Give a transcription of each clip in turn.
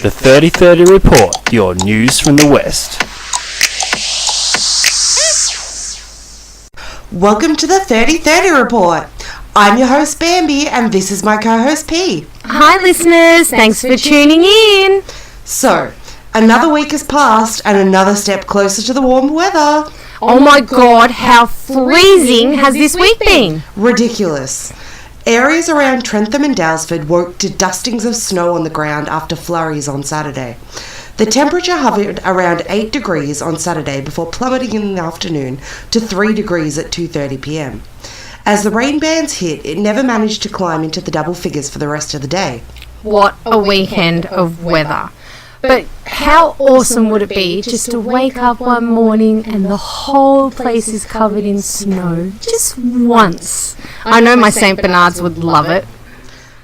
The 3030 Report, your news from the West. Welcome to the 3030 Report. I'm your host Bambi and this is my co-host P. Hi listeners, thanks for tuning in. So, another week has passed and another step closer to the warm weather. Oh my god, how freezing has this week been? Ridiculous. Areas around Trentham and Daylesford woke to dustings of snow on the ground after flurries on Saturday. The temperature hovered around 8 degrees on Saturday before plummeting in the afternoon to 3 degrees at 2:30 p.m. As the rain bands hit, it never managed to climb into the double figures for the rest of the day. What a weekend of weather. But how awesome would it be just to wake up one morning and the whole place is covered in snow, just once? I know my St. Bernards would love it.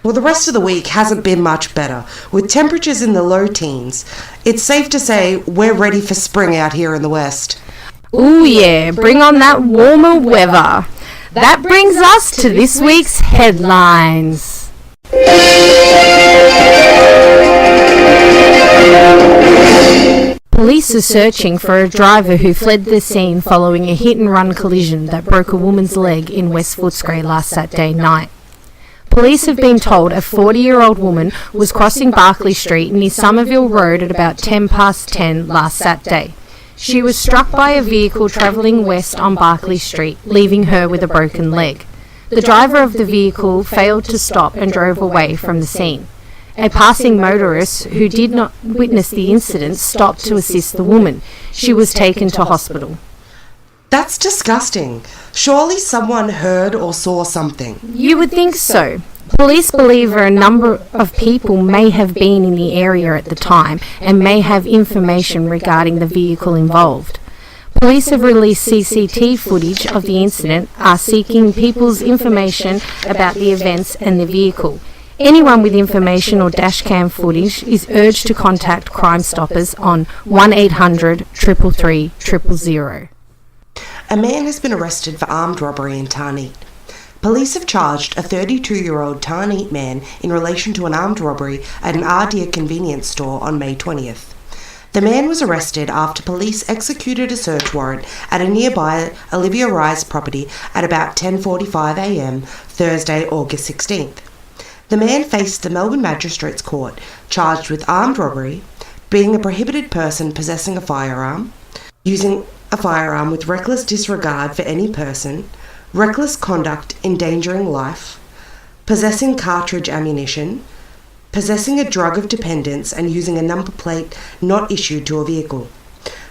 Well, the rest of the week hasn't been much better, with temperatures in the low teens. It's safe to say we're ready for spring out here in the west. Ooh yeah, bring on that warmer weather. That brings us to this week's headlines. Police are searching for a driver who fled the scene following a hit-and-run collision that broke a woman's leg in West Footscray last Saturday night. Police have been told a 40-year-old woman was crossing Barclay Street near Somerville Road at about 10:10 last Saturday. She was struck by a vehicle travelling west on Barclay Street, leaving her with a broken leg. The driver of the vehicle failed to stop and drove away from the scene. A passing motorist who did not witness the incident stopped to assist the woman. She was taken to hospital. That's disgusting. Surely someone heard or saw something. You would think so. Police believe a number of people may have been in the area at the time and may have information regarding the vehicle involved. Police have released CCTV footage of the incident, are seeking people's information about the events and the vehicle. Anyone with information or dashcam footage is urged to contact Crime Stoppers on 1800 333 000. A man has been arrested for armed robbery in Tarneet. Police have charged a 32-year-old Tarneet man in relation to an armed robbery at an Ardea convenience store on May 20th. The man was arrested after police executed a search warrant at a nearby Olivia Rise property at about 10:45 a.m. Thursday, August 16th. The man faced the Melbourne Magistrates Court, charged with armed robbery, being a prohibited person possessing a firearm, using a firearm with reckless disregard for any person, reckless conduct endangering life, possessing cartridge ammunition, possessing a drug of dependence and using a number plate not issued to a vehicle.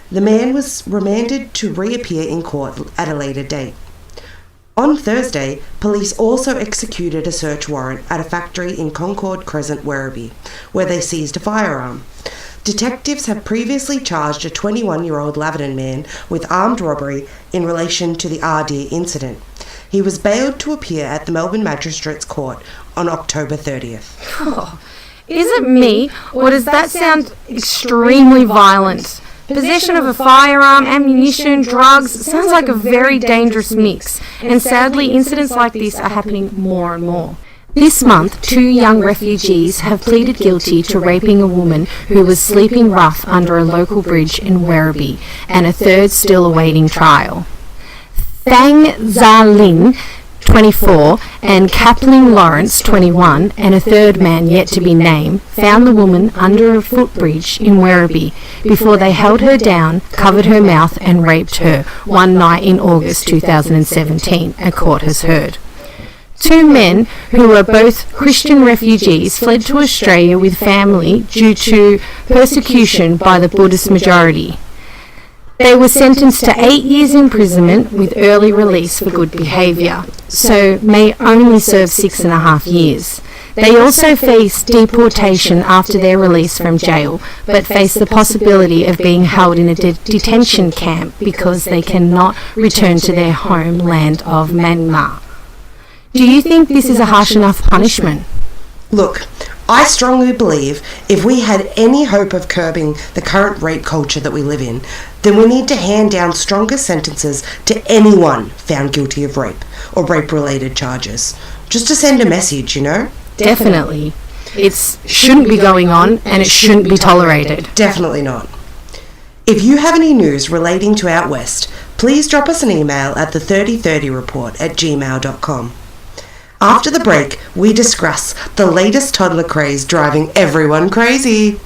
The man was remanded to reappear in court at a later date. On Thursday, police also executed a search warrant at a factory in Concord Crescent, Werribee, where they seized a firearm. Detectives have previously charged a 21-year-old Laverton man with armed robbery in relation to the Ardea incident. He was bailed to appear at the Melbourne Magistrates Court on October 30th. Oh, is it me, or does that sound extremely violent? Possession of a firearm, ammunition, drugs, sounds like a very dangerous mix, and sadly incidents like this are happening more and more. This month, 2 young refugees have pleaded guilty to raping a woman who was sleeping rough under a local bridge in Werribee, and a third still awaiting trial. Thang Za-Lin, 24, and Kathleen Lawrence, 21, and a third man yet to be named, found the woman under a footbridge in Werribee before they held her down, covered her mouth and raped her one night in August 2017, a court has heard. 2 men, who were both Christian refugees, fled to Australia with family due to persecution by the Buddhist majority. They were sentenced to 8 years imprisonment with early release for good behaviour, so may only serve 6.5 years. They also face deportation after their release from jail, but face the possibility of being held in a detention camp because they cannot return to their homeland of Myanmar. Do you think this is a harsh enough punishment? Look, I strongly believe if we had any hope of curbing the current rape culture that we live in, then we need to hand down stronger sentences to anyone found guilty of rape or rape-related charges. Just to send a message, you know? Definitely. It shouldn't be going on, and it shouldn't be tolerated. Definitely not. If you have any news relating to Out West, please drop us an email at the3030report@gmail.com. After the break, we discuss the latest toddler craze driving everyone crazy.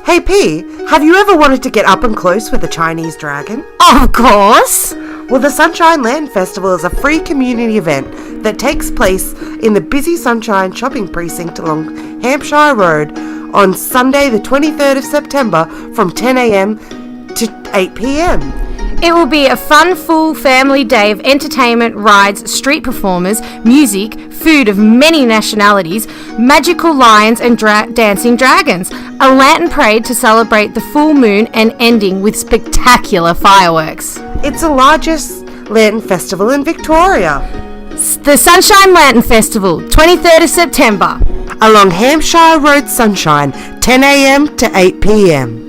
Hey P, have you ever wanted to get up and close with a Chinese dragon? Of course! Well, the Sunshine Lantern Festival is a free community event that takes place in the busy Sunshine Shopping Precinct along Hampshire Road on Sunday the 23rd of September from 10 a.m. to 8 p.m. It will be a fun, full family day of entertainment, rides, street performers, music, food of many nationalities, magical lions and dancing dragons, a lantern parade to celebrate the full moon, and ending with spectacular fireworks. It's the largest lantern festival in Victoria. The Sunshine Lantern Festival, 23rd of September. Along Hampshire Road Sunshine, 10 a.m. to 8 p.m.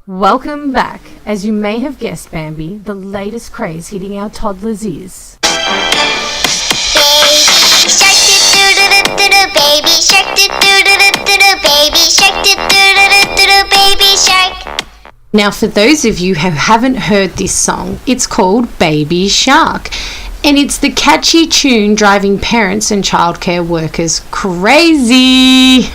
Welcome back. As you may have guessed, Bambi, the latest craze hitting our toddlers is... Baby shark, do-do-do-do-do, baby shark, do-do-do-do-do, baby shark. Now, for those of you who haven't heard this song, it's called Baby Shark. And it's the catchy tune driving parents and childcare workers crazy.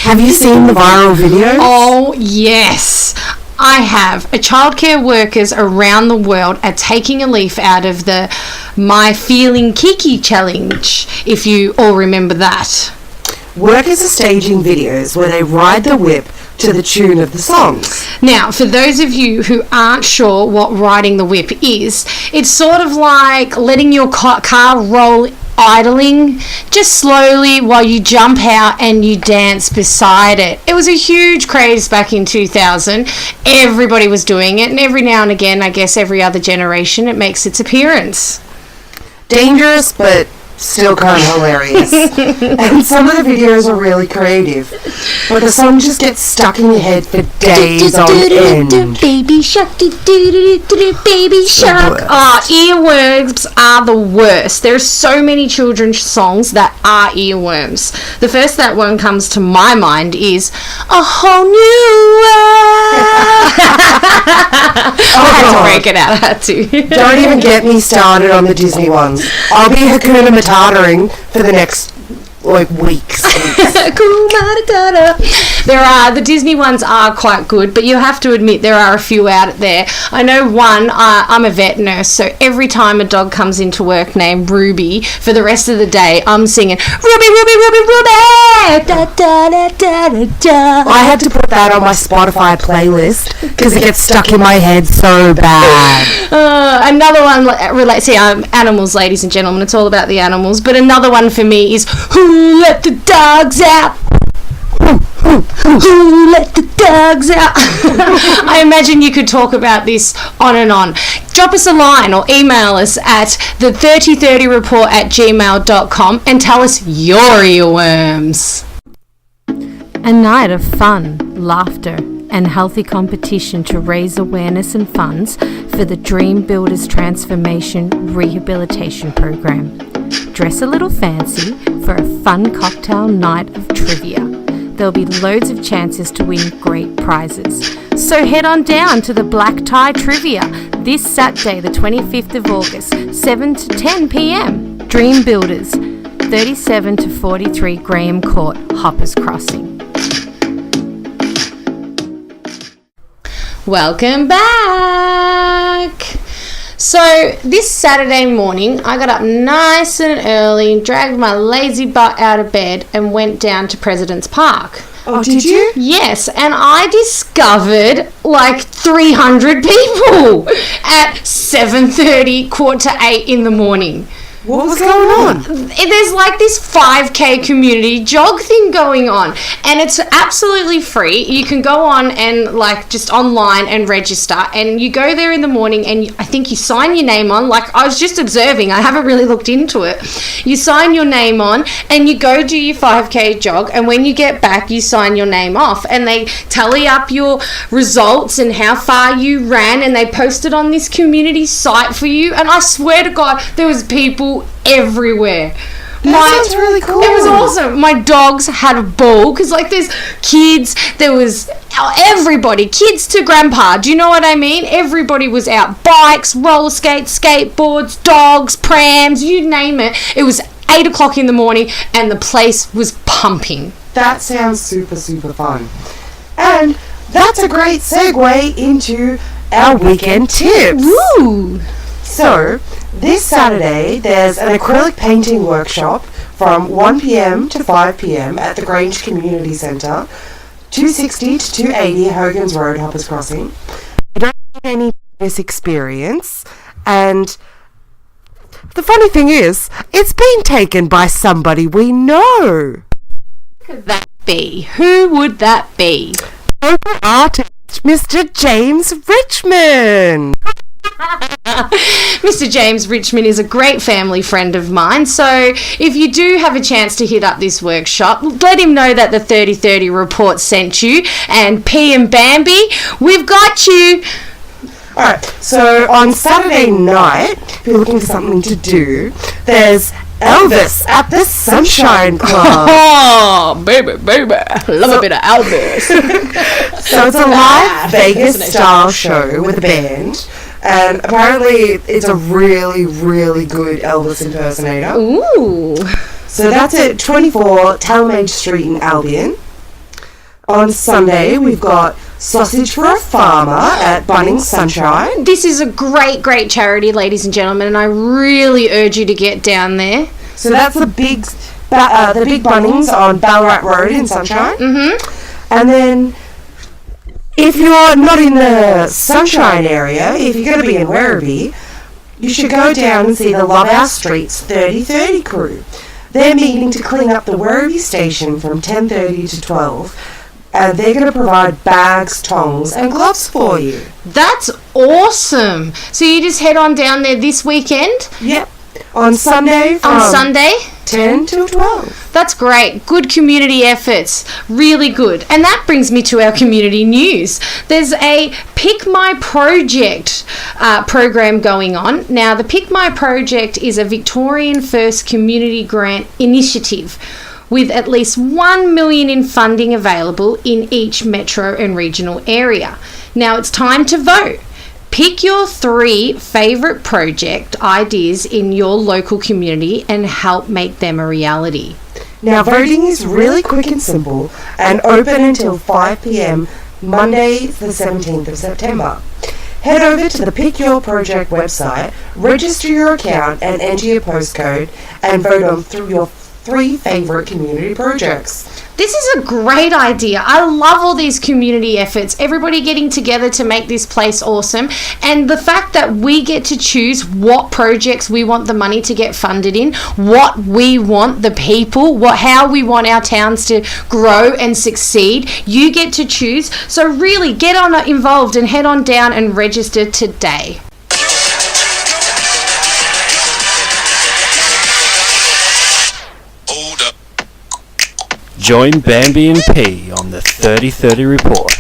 Have you seen the viral videos? Oh, yes. I have. Childcare workers around the world are taking a leaf out of the My Feeling Kiki challenge, if you all remember that. Workers are staging videos where they ride the whip to the tune of the songs. Now, for those of you who aren't sure what riding the whip is, it's sort of like letting your car roll idling just slowly while you jump out and you dance beside it. It was a huge craze back in 2000. Everybody was doing it, and every now and again, I guess every other generation, it makes its appearance. Dangerous, but still kind of hilarious. And some of the videos are really creative, but the song just gets stuck in your head for days on end. Baby shark, baby shark. Oh, earworms are the worst. There are so many children's songs that are earworms. The first that one comes to my mind is A Whole New World. I had to break it out. I had to. Don't even get me started on the Disney ones. I'll be Hakuna Matataing for the next weeks. The Disney ones are quite good, but you have to admit there are a few out there. I know one, I'm a vet nurse, so every time a dog comes into work named Ruby, for the rest of the day I'm singing Ruby, Ruby, Ruby, Ruby, da, da, da, da, da, da. I had to put that on my Spotify playlist because it gets stuck in my head so bad. Another one relates to animals, ladies and gentlemen. It's all about the animals. But another one for me is Who Let the Dogs Out? Who let the dogs out? I imagine you could talk about this on and on. Drop us a line or email us at the3030report@gmail.com and tell us your earworms. A night of fun, laughter and healthy competition to raise awareness and funds for the Dream Builders Transformation Rehabilitation Program. Dress a little fancy for a fun cocktail night of trivia. There'll be loads of chances to win great prizes. So head on down to the Black Tie Trivia this Saturday, the 25th of August, 7 to 10 p.m. Dream Builders, 37 to 43 Graham Court, Hoppers Crossing. Welcome back! So this Saturday morning, I got up nice and early, dragged my lazy butt out of bed and went down to President's Park. Oh, did you? Yes, and I discovered like 300 people at 7:30, 7:45 in the morning. What was going on? There's like this 5K community jog thing going on, and it's absolutely free. You can go on and like just online and register, and you go there in the morning, and I think you sign your name on. Like, I was just observing, I haven't really looked into it. You sign your name on and you go do your 5K jog, and when you get back you sign your name off, and they tally up your results and how far you ran, and they post it on this community site for you. And I swear to God, there was people everywhere. That sounds really cool. It was awesome. My dogs had a ball because, like, there's kids, there was everybody, kids to grandpa. Do you know what I mean? Everybody was out. Bikes, roller skates, skateboards, dogs, prams, you name it. It was 8 o'clock in the morning and the place was pumping. That sounds super, super fun. And that's a great segue into our weekend tips. Woo! So, this Saturday, there's an acrylic painting workshop from 1 p.m. to 5 p.m. at the Grange Community Centre, 260 to 280 Hogan's Road, Hoppers Crossing. I don't have any previous experience, and the funny thing is, it's been taken by somebody we know. Who could that be? Who would that be? Local artist, Mr. James Richmond. Mr. James Richmond is a great family friend of mine, so if you do have a chance to hit up this workshop, let him know that the 3030 report sent you, and P and Bambi, we've got you. Alright, so on Saturday night, if you're looking for something to do, there's Elvis at the Sunshine Club. Oh, baby, love a bit of Elvis. So it's a live Vegas-style show with a band, and apparently it's a really, really good Elvis impersonator. Ooh. So that's at 24 Talmadge Street in Albion. On Sunday, we've got Sausage for a Farmer at Bunnings Sunshine. This is a great, great charity, ladies and gentlemen, and I really urge you to get down there. So that's the big Bunnings on Ballarat Road in Sunshine. Mm-hmm. And then, if you're not in the Sunshine area, if you're going to be in Werribee, you should go down and see the Love Our Streets 3030 crew. They're meeting to clean up the Werribee station from 10:30 to 12. And they're going to provide bags, tongs, and gloves for you. That's awesome. So you just head on down there this weekend? Yep. On Sunday from On Sunday? 10 till 12. That's great. Good community efforts. Really good. And that brings me to our community news. There's a Pick My Project program going on. Now, the Pick My Project is a Victorian First Community Grant initiative with at least $1 million in funding available in each metro and regional area. Now it's time to vote. Pick your 3 favourite project ideas in your local community and help make them a reality. Now voting is really quick and simple and open until 5 p.m. Monday the 17th of September. Head over to the Pick Your Project website, register your account and enter your postcode, and vote on through your 3 favourite community projects. This is a great idea. I love all these community efforts, everybody getting together to make this place awesome, and the fact that we get to choose what projects we want the money to get funded in, what we want the people, how we want our towns to grow and succeed. You get to choose. So really get on involved and head on down and register today. Join Bambi and P on the 3030 report.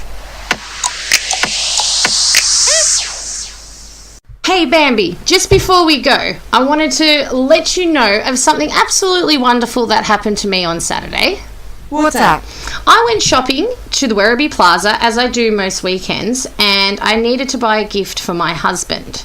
Hey Bambi, just before we go, I wanted to let you know of something absolutely wonderful that happened to me on Saturday. What's that? I went shopping to the Werribee Plaza, as I do most weekends, and I needed to buy a gift for my husband.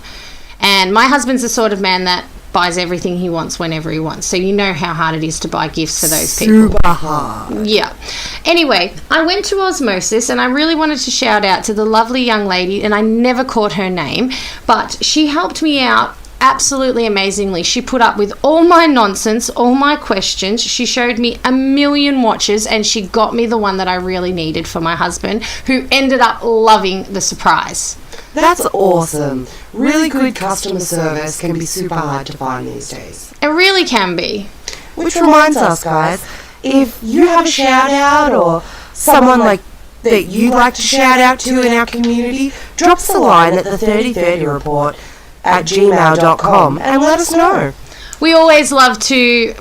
And my husband's the sort of man that buys everything he wants whenever he wants. So you know how hard it is to buy gifts for those people. Super hard. Yeah. Anyway, I went to Osmosis and I really wanted to shout out to the lovely young lady, and I never caught her name, but she helped me out absolutely amazingly. She put up with all my nonsense, all my questions. She showed me a million watches and she got me the one that I really needed for my husband, who ended up loving the surprise. That's awesome. Really good customer service can be super hard to find these days. It really can be. Which reminds us, guys, if you have a shout out or someone like that you'd like to shout out to in our community, drop us a line at the 3030 report at gmail.com and let us know. We always love to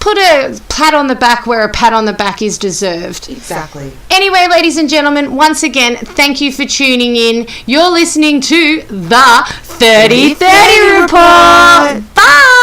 put a pat on the back where a pat on the back is deserved. Exactly. Anyway, ladies and gentlemen, once again, thank you for tuning in. You're listening to the 3030 Report. Bye!